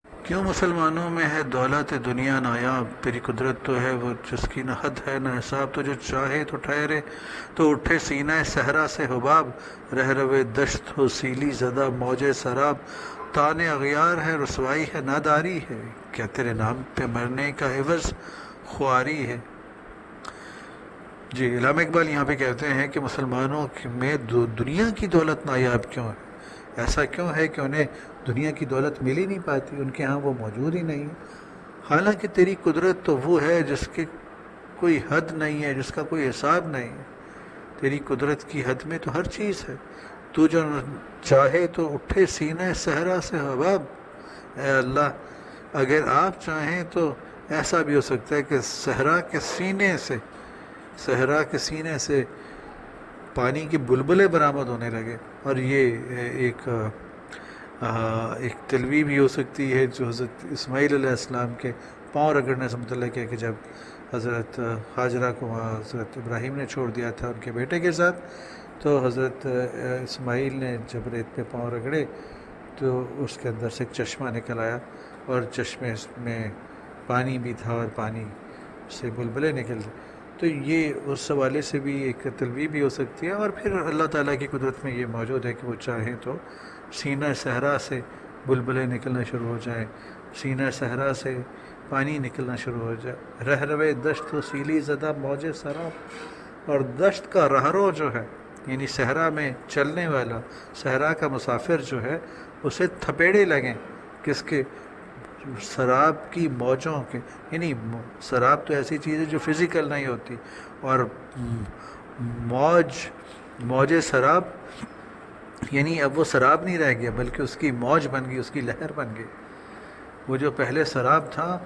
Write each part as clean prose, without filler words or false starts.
کیوں مسلمانوں میں ہے دولت دنیا نایاب، تیری قدرت تو ہے وہ جس کی نہ حد ہے نہ حساب، تو جو چاہے تو ٹھہرے تو اٹھے سینہ صحرا سے حباب، رہ روے دشت ہو سیلی زدہ موج سراب، تان اغیار ہے رسوائی ہے ناداری ہے، کیا تیرے نام پہ مرنے کا عوض خواری ہے۔ جی علامہ اقبال یہاں پہ کہتے ہیں کہ مسلمانوں میں دنیا کی دولت نایاب کیوں ہے، ایسا کیوں ہے کہ انہیں دنیا کی دولت مل ہی نہیں پاتی، ان کے ہاں وہ موجود ہی نہیں ہے، حالانکہ تیری قدرت تو وہ ہے جس کی کوئی حد نہیں ہے، جس کا کوئی حساب نہیں ہے، تیری قدرت کی حد میں تو ہر چیز ہے، تو جو چاہے تو اٹھے سینہ صحرا سے حباب، اے اللہ اگر آپ چاہیں تو ایسا بھی ہو سکتا ہے کہ صحرا کے سینے سے پانی کی بلبلیں برآمد ہونے لگے، اور یہ ایک تلوی بھی ہو سکتی ہے جو حضرت اسماعیل علیہ السلام کے پاؤں رگڑنے سے متعلق ہے، کہ جب حضرت ہاجرہ کو وہاں حضرت ابراہیم نے چھوڑ دیا تھا ان کے بیٹے کے ساتھ، تو حضرت اسماعیل نے جب ریت پہ پاؤں رگڑے تو اس کے اندر سے ایک چشمہ نکل آیا، اور چشمے میں پانی بھی تھا اور پانی سے بلبلیں نکل دی، تو یہ اس حوالے سے بھی ایک تلوی بھی ہو سکتی ہے، اور پھر اللہ تعالیٰ کی قدرت میں یہ موجود ہے کہ وہ چاہیں تو سینہ صحرا سے بلبلیں نکلنا شروع ہو جائیں، سینہ صحرا سے پانی نکلنا شروع ہو جائے، رہ روے دشت و سیلی زدہ موج سراب، اور دشت کا رہرو جو ہے یعنی صحرا میں چلنے والا، صحرا کا مسافر جو ہے اسے تھپیڑے لگیں، کس کے؟ سراب کی موجوں کے، یعنی سراب تو ایسی چیز ہے جو فزیکل نہیں ہوتی، اور موج سراب یعنی اب وہ سراب نہیں رہ گیا بلکہ اس کی موج بن گئی، اس کی لہر بن گئی، وہ جو پہلے سراب تھا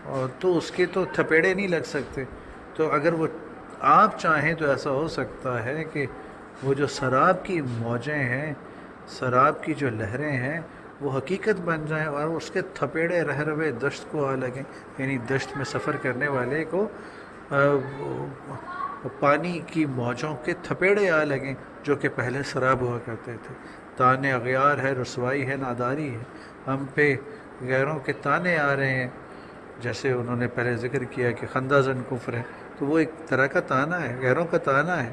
اور تو اس کے تو تھپیڑے نہیں لگ سکتے، تو اگر وہ آپ چاہیں تو ایسا ہو سکتا ہے کہ وہ جو سراب کی موجیں ہیں، سراب کی جو لہریں ہیں وہ حقیقت بن جائیں، اور اس کے تھپیڑے رہ روے دشت کو آ لگیں، یعنی دشت میں سفر کرنے والے کو پانی کی موجوں کے تھپیڑے آ لگیں جو کہ پہلے سراب ہوا کرتے تھے۔ تانے اغیار ہے رسوائی ہے ناداری ہے، ہم پہ غیروں کے تانے آ رہے ہیں، جیسے انہوں نے پہلے ذکر کیا کہ خندہ زن کفر ہے، تو وہ ایک طرح کا تانا ہے، غیروں کا تانا ہے،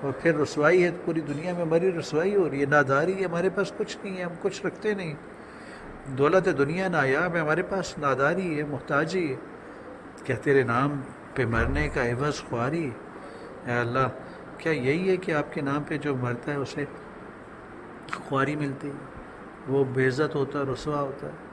اور پھر رسوائی ہے، پوری دنیا میں ہماری رسوائی ہو رہی ہے، ناداری ہے، ہمارے پاس کچھ نہیں ہے، ہم کچھ رکھتے نہیں، دولت دنیا نایاب ہے، ہمارے پاس ناداری ہے، محتاجی ہے، کیا تیرے نام پہ مرنے کا عوض خواری ہے، اے اللہ کیا یہی ہے کہ آپ کے نام پہ جو مرتا ہے اسے خواری ملتی ہے، وہ بے عزت ہوتا ہے، رسوا ہوتا ہے۔